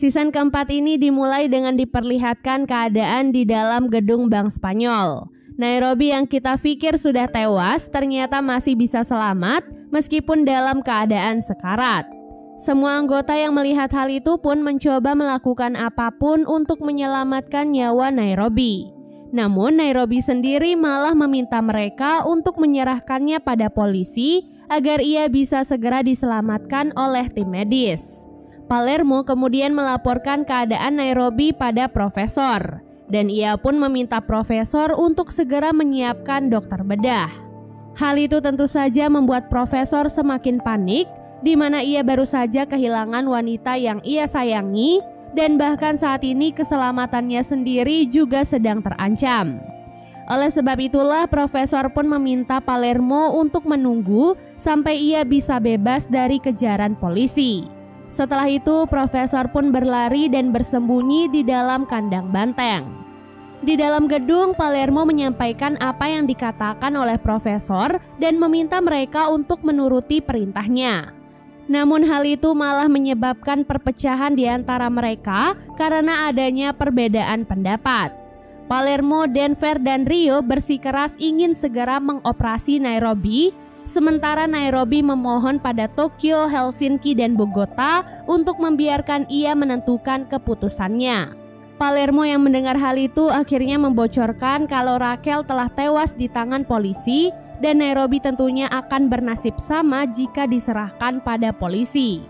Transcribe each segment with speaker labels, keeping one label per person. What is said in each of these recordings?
Speaker 1: Season keempat ini dimulai dengan diperlihatkan keadaan di dalam gedung Bank Spanyol. Nairobi yang kita pikir sudah tewas ternyata masih bisa selamat meskipun dalam keadaan sekarat. Semua anggota yang melihat hal itu pun mencoba melakukan apapun untuk menyelamatkan nyawa Nairobi. Namun Nairobi sendiri malah meminta mereka untuk menyerahkannya pada polisi agar ia bisa segera diselamatkan oleh tim medis. Palermo kemudian melaporkan keadaan Nairobi pada profesor, dan ia pun meminta profesor untuk segera menyiapkan dokter bedah. Hal itu tentu saja membuat profesor semakin panik, di mana ia baru saja kehilangan wanita yang ia sayangi, dan bahkan saat ini keselamatannya sendiri juga sedang terancam. Oleh sebab itulah profesor pun meminta Palermo untuk menunggu sampai ia bisa bebas dari kejaran polisi. Setelah itu, profesor pun berlari dan bersembunyi di dalam kandang banteng. Di dalam gedung, Palermo menyampaikan apa yang dikatakan oleh profesor dan meminta mereka untuk menuruti perintahnya. Namun hal itu malah menyebabkan perpecahan di antara mereka karena adanya perbedaan pendapat. Palermo, Denver, dan Rio bersikeras ingin segera mengoperasi Nairobi, sementara Nairobi memohon pada Tokyo, Helsinki, dan Bogota untuk membiarkan ia menentukan keputusannya. Palermo yang mendengar hal itu akhirnya membocorkan kalau Raquel telah tewas di tangan polisi dan Nairobi tentunya akan bernasib sama jika diserahkan pada polisi.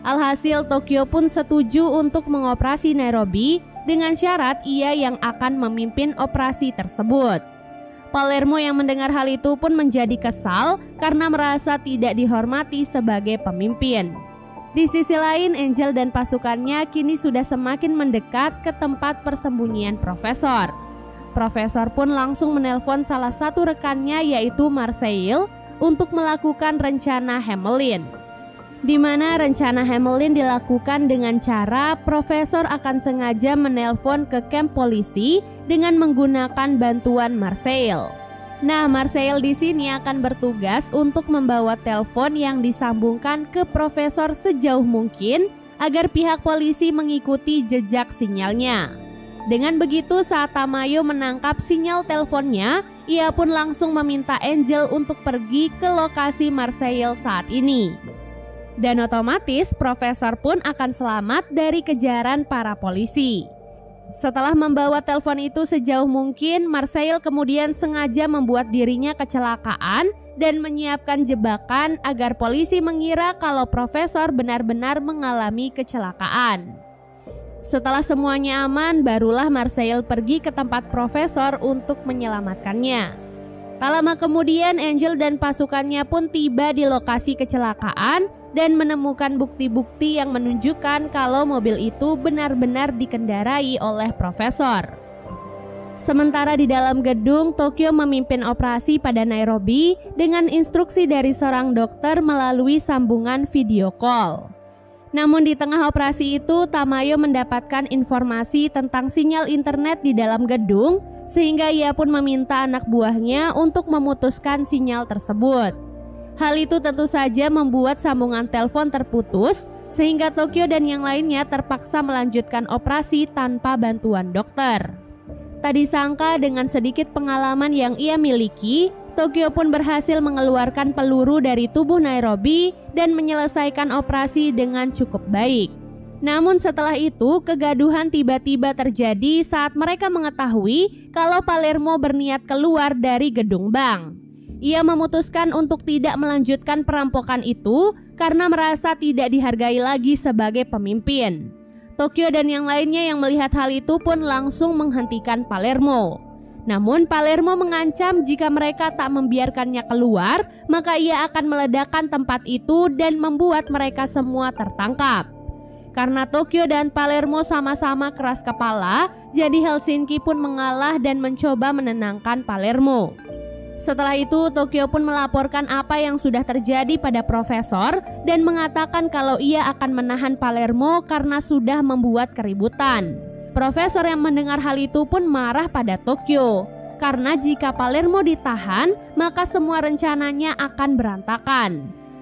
Speaker 1: Alhasil Tokyo pun setuju untuk mengoperasi Nairobi dengan syarat ia yang akan memimpin operasi tersebut. Palermo yang mendengar hal itu pun menjadi kesal karena merasa tidak dihormati sebagai pemimpin. Di sisi lain, Angel dan pasukannya kini sudah semakin mendekat ke tempat persembunyian profesor. Profesor pun langsung menelpon salah satu rekannya yaitu Marseille untuk melakukan rencana Hamelin. Di mana rencana Hamelin dilakukan dengan cara profesor akan sengaja menelpon ke kamp polisi dengan menggunakan bantuan Marseille. Nah, Marseille di sini akan bertugas untuk membawa telepon yang disambungkan ke profesor sejauh mungkin agar pihak polisi mengikuti jejak sinyalnya. Dengan begitu, saat Tamayo menangkap sinyal teleponnya, ia pun langsung meminta Angel untuk pergi ke lokasi Marseille saat ini. Dan otomatis profesor pun akan selamat dari kejaran para polisi. Setelah membawa telepon itu sejauh mungkin, Marseille kemudian sengaja membuat dirinya kecelakaan dan menyiapkan jebakan agar polisi mengira kalau profesor benar-benar mengalami kecelakaan. Setelah semuanya aman, barulah Marseille pergi ke tempat profesor untuk menyelamatkannya. Tak lama kemudian, Angel dan pasukannya pun tiba di lokasi kecelakaan dan menemukan bukti-bukti yang menunjukkan kalau mobil itu benar-benar dikendarai oleh profesor. Sementara di dalam gedung, Tokyo memimpin operasi pada Nairobi dengan instruksi dari seorang dokter melalui sambungan video call. Namun di tengah operasi itu, Tamayo mendapatkan informasi tentang sinyal internet di dalam gedung, sehingga ia pun meminta anak buahnya untuk memutuskan sinyal tersebut. Hal itu tentu saja membuat sambungan telepon terputus, sehingga Tokyo dan yang lainnya terpaksa melanjutkan operasi tanpa bantuan dokter. Tak disangka dengan sedikit pengalaman yang ia miliki, Tokyo pun berhasil mengeluarkan peluru dari tubuh Nairobi dan menyelesaikan operasi dengan cukup baik. Namun setelah itu, kegaduhan tiba-tiba terjadi saat mereka mengetahui kalau Palermo berniat keluar dari gedung bank. Ia memutuskan untuk tidak melanjutkan perampokan itu karena merasa tidak dihargai lagi sebagai pemimpin. Tokyo dan yang lainnya yang melihat hal itu pun langsung menghentikan Palermo. Namun Palermo mengancam jika mereka tak membiarkannya keluar, maka ia akan meledakkan tempat itu dan membuat mereka semua tertangkap. Karena Tokyo dan Palermo sama-sama keras kepala, jadi Helsinki pun mengalah dan mencoba menenangkan Palermo. Setelah itu, Tokyo pun melaporkan apa yang sudah terjadi pada profesor dan mengatakan kalau ia akan menahan Palermo karena sudah membuat keributan. Profesor yang mendengar hal itu pun marah pada Tokyo, karena jika Palermo ditahan, maka semua rencananya akan berantakan.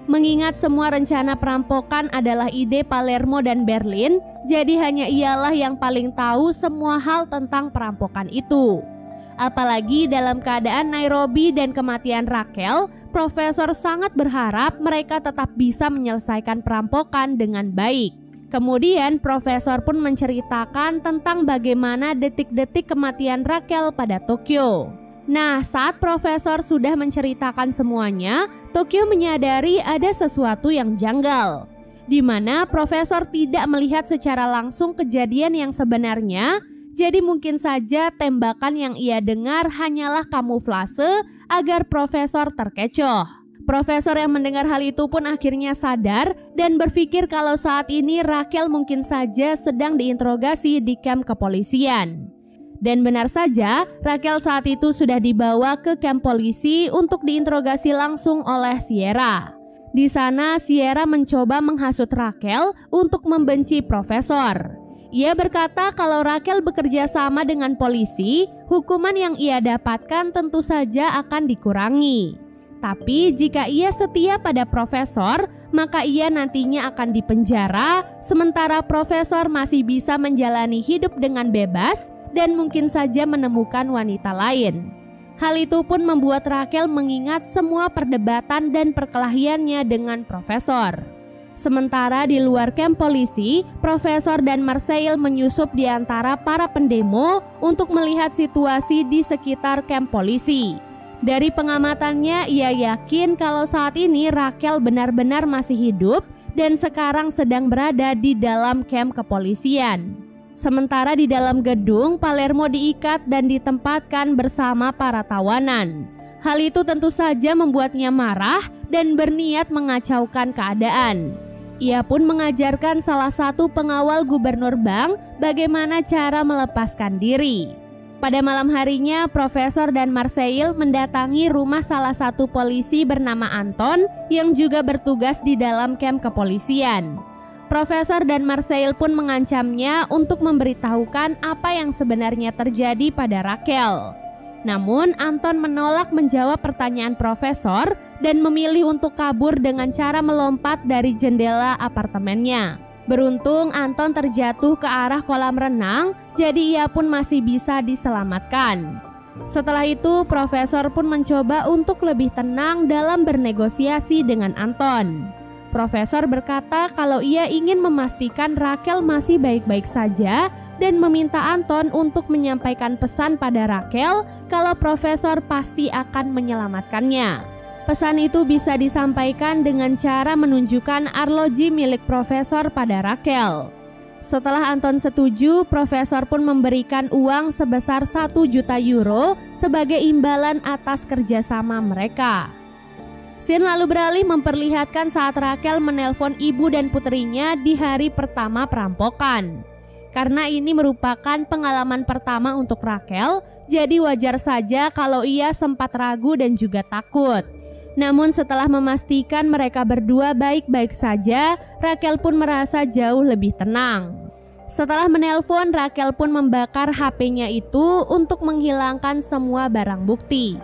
Speaker 1: Mengingat semua rencana perampokan adalah ide Palermo dan Berlin, jadi hanya ialah yang paling tahu semua hal tentang perampokan itu. Apalagi dalam keadaan Nairobi dan kematian Rachel, Profesor sangat berharap mereka tetap bisa menyelesaikan perampokan dengan baik. Kemudian Profesor pun menceritakan tentang bagaimana detik-detik kematian Rachel pada Tokyo. Nah, saat Profesor sudah menceritakan semuanya, Tokyo menyadari ada sesuatu yang janggal, di mana Profesor tidak melihat secara langsung kejadian yang sebenarnya, jadi mungkin saja tembakan yang ia dengar hanyalah kamuflase agar Profesor terkecoh. Profesor yang mendengar hal itu pun akhirnya sadar dan berpikir kalau saat ini Rachel mungkin saja sedang diinterogasi di kamp kepolisian. Dan benar saja, Rachel saat itu sudah dibawa ke kamp polisi untuk diinterogasi langsung oleh Sierra. Di sana, Sierra mencoba menghasut Rachel untuk membenci Profesor. Ia berkata kalau Rachel bekerja sama dengan polisi, hukuman yang ia dapatkan tentu saja akan dikurangi. Tapi jika ia setia pada Profesor, maka ia nantinya akan dipenjara, sementara Profesor masih bisa menjalani hidup dengan bebas dan mungkin saja menemukan wanita lain. Hal itu pun membuat Rachel mengingat semua perdebatan dan perkelahiannya dengan Profesor. Sementara di luar kamp polisi, Profesor dan Marseille menyusup di antara para pendemo untuk melihat situasi di sekitar kamp polisi. Dari pengamatannya, ia yakin kalau saat ini Rachel benar-benar masih hidup dan sekarang sedang berada di dalam kamp kepolisian. Sementara di dalam gedung, Palermo diikat dan ditempatkan bersama para tawanan. Hal itu tentu saja membuatnya marah dan berniat mengacaukan keadaan. Ia pun mengajarkan salah satu pengawal gubernur bank bagaimana cara melepaskan diri. Pada malam harinya, Profesor dan Marseille mendatangi rumah salah satu polisi bernama Anton yang juga bertugas di dalam kamp kepolisian. Profesor dan Marseille pun mengancamnya untuk memberitahukan apa yang sebenarnya terjadi pada Rachel. Namun Anton menolak menjawab pertanyaan Profesor dan memilih untuk kabur dengan cara melompat dari jendela apartemennya. Beruntung Anton terjatuh ke arah kolam renang, jadi ia pun masih bisa diselamatkan. Setelah itu Profesor pun mencoba untuk lebih tenang dalam bernegosiasi dengan Anton. Profesor berkata kalau ia ingin memastikan Rachel masih baik-baik saja dan meminta Anton untuk menyampaikan pesan pada Rachel kalau Profesor pasti akan menyelamatkannya. Pesan itu bisa disampaikan dengan cara menunjukkan arloji milik Profesor pada Rachel. Setelah Anton setuju, Profesor pun memberikan uang sebesar 1 juta euro sebagai imbalan atas kerjasama mereka. Scene lalu beralih memperlihatkan saat Rachel menelpon ibu dan putrinya di hari pertama perampokan. Karena ini merupakan pengalaman pertama untuk Rachel, jadi wajar saja kalau ia sempat ragu dan juga takut. Namun setelah memastikan mereka berdua baik-baik saja, Rachel pun merasa jauh lebih tenang. Setelah menelpon, Rachel pun membakar HP-nya itu untuk menghilangkan semua barang bukti.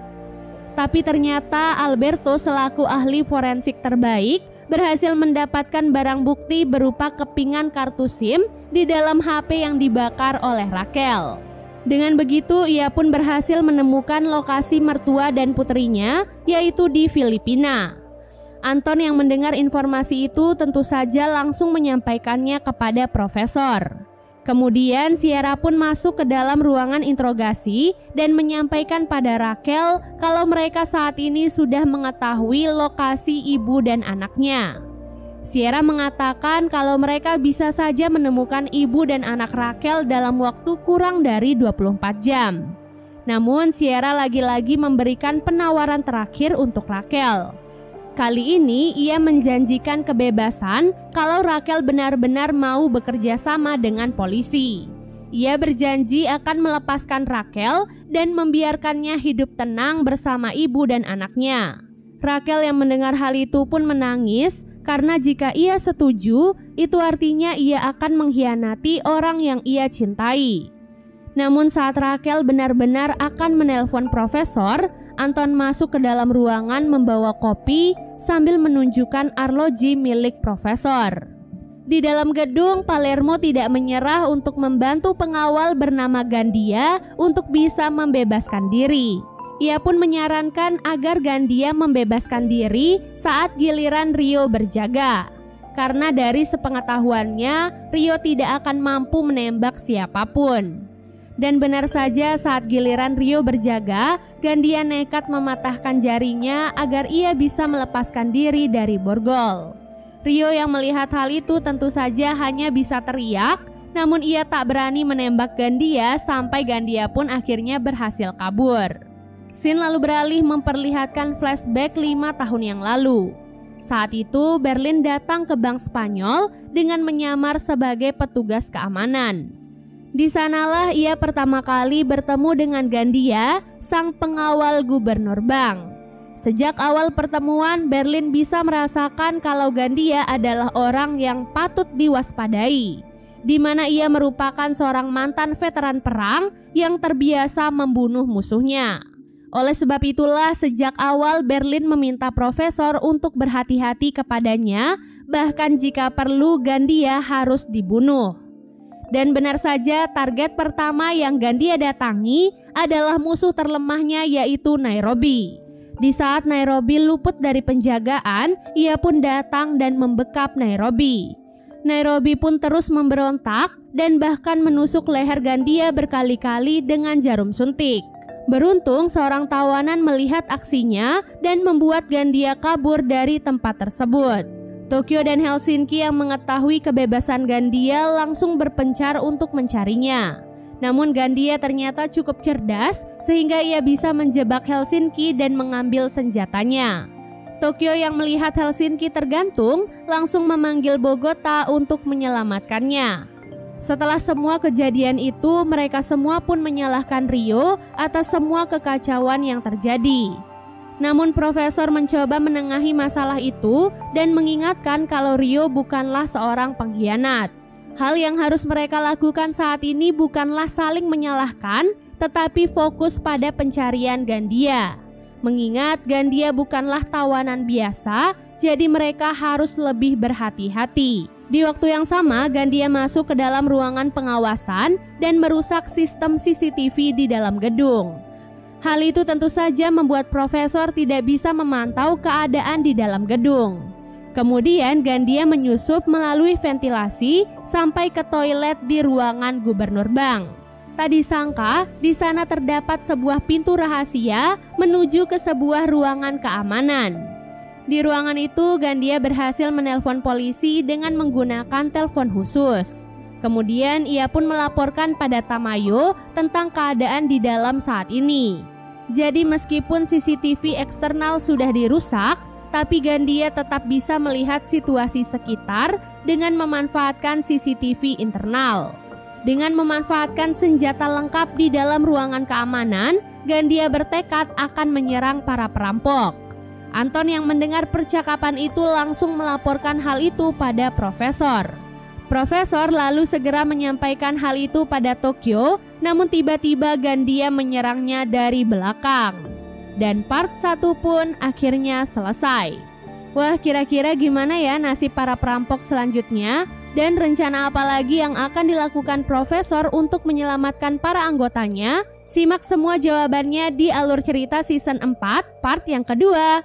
Speaker 1: Tapi ternyata Alberto selaku ahli forensik terbaik berhasil mendapatkan barang bukti berupa kepingan kartu SIM di dalam HP yang dibakar oleh Rachel. Dengan begitu, ia pun berhasil menemukan lokasi mertua dan putrinya, yaitu di Filipina. Anton yang mendengar informasi itu tentu saja langsung menyampaikannya kepada Profesor. Kemudian Sierra pun masuk ke dalam ruangan interogasi dan menyampaikan pada Rachel kalau mereka saat ini sudah mengetahui lokasi ibu dan anaknya. Sierra mengatakan kalau mereka bisa saja menemukan ibu dan anak Rachel dalam waktu kurang dari 24 jam. Namun Sierra lagi-lagi memberikan penawaran terakhir untuk Rachel. Kali ini ia menjanjikan kebebasan kalau Rachel benar-benar mau bekerja sama dengan polisi. Ia berjanji akan melepaskan Rachel dan membiarkannya hidup tenang bersama ibu dan anaknya. Rachel yang mendengar hal itu pun menangis karena jika ia setuju, itu artinya ia akan mengkhianati orang yang ia cintai. Namun saat Rachel benar-benar akan menelpon Profesor, Anton masuk ke dalam ruangan membawa kopi sambil menunjukkan arloji milik profesor. Di dalam gedung, Palermo tidak menyerah untuk membantu pengawal bernama Gandia untuk bisa membebaskan diri. Ia pun menyarankan agar Gandia membebaskan diri saat giliran Rio berjaga. Karena dari sepengetahuannya, Rio tidak akan mampu menembak siapapun. Dan benar saja saat giliran Rio berjaga, Gandia nekat mematahkan jarinya agar ia bisa melepaskan diri dari borgol. Rio yang melihat hal itu tentu saja hanya bisa teriak, namun ia tak berani menembak Gandia sampai Gandia pun akhirnya berhasil kabur. Scene lalu beralih memperlihatkan flashback 5 tahun yang lalu. Saat itu Berlin datang ke Bank Spanyol dengan menyamar sebagai petugas keamanan. Di sanalah ia pertama kali bertemu dengan Gandia, sang pengawal gubernur bank. Sejak awal pertemuan, Berlin bisa merasakan kalau Gandia adalah orang yang patut diwaspadai, di mana ia merupakan seorang mantan veteran perang yang terbiasa membunuh musuhnya. Oleh sebab itulah sejak awal Berlin meminta profesor untuk berhati-hati kepadanya, bahkan jika perlu Gandia harus dibunuh. Dan benar saja target pertama yang Gandia datangi adalah musuh terlemahnya, yaitu Nairobi. Di saat Nairobi luput dari penjagaan, ia pun datang dan membekap Nairobi. Nairobi pun terus memberontak dan bahkan menusuk leher Gandia berkali-kali dengan jarum suntik. Beruntung seorang tawanan melihat aksinya dan membuat Gandia kabur dari tempat tersebut. Tokyo dan Helsinki yang mengetahui kebebasan Gandia langsung berpencar untuk mencarinya. Namun Gandia ternyata cukup cerdas sehingga ia bisa menjebak Helsinki dan mengambil senjatanya. Tokyo yang melihat Helsinki tergantung langsung memanggil Bogota untuk menyelamatkannya. Setelah semua kejadian itu, mereka semua pun menyalahkan Rio atas semua kekacauan yang terjadi. Namun profesor mencoba menengahi masalah itu dan mengingatkan kalau Rio bukanlah seorang pengkhianat. Hal yang harus mereka lakukan saat ini bukanlah saling menyalahkan, tetapi fokus pada pencarian Gandia. Mengingat Gandia bukanlah tawanan biasa, jadi mereka harus lebih berhati-hati. Di waktu yang sama, Gandia masuk ke dalam ruangan pengawasan dan merusak sistem CCTV di dalam gedung. Hal itu tentu saja membuat profesor tidak bisa memantau keadaan di dalam gedung. Kemudian Gandia menyusup melalui ventilasi sampai ke toilet di ruangan gubernur bank. Tak disangka, di sana terdapat sebuah pintu rahasia menuju ke sebuah ruangan keamanan. Di ruangan itu, Gandia berhasil menelpon polisi dengan menggunakan telepon khusus. Kemudian ia pun melaporkan pada Tamayo tentang keadaan di dalam saat ini. Jadi meskipun CCTV eksternal sudah dirusak, tapi Gandia tetap bisa melihat situasi sekitar dengan memanfaatkan CCTV internal. Dengan memanfaatkan senjata lengkap di dalam ruangan keamanan, Gandia bertekad akan menyerang para perampok. Anton yang mendengar percakapan itu langsung melaporkan hal itu pada profesor. Profesor lalu segera menyampaikan hal itu pada Tokyo, namun tiba-tiba Gandia menyerangnya dari belakang. Dan part 1 pun akhirnya selesai. Wah, kira-kira gimana ya nasib para perampok selanjutnya? Dan rencana apa lagi yang akan dilakukan profesor untuk menyelamatkan para anggotanya? Simak semua jawabannya di Alur Cerita Season 4 part yang kedua.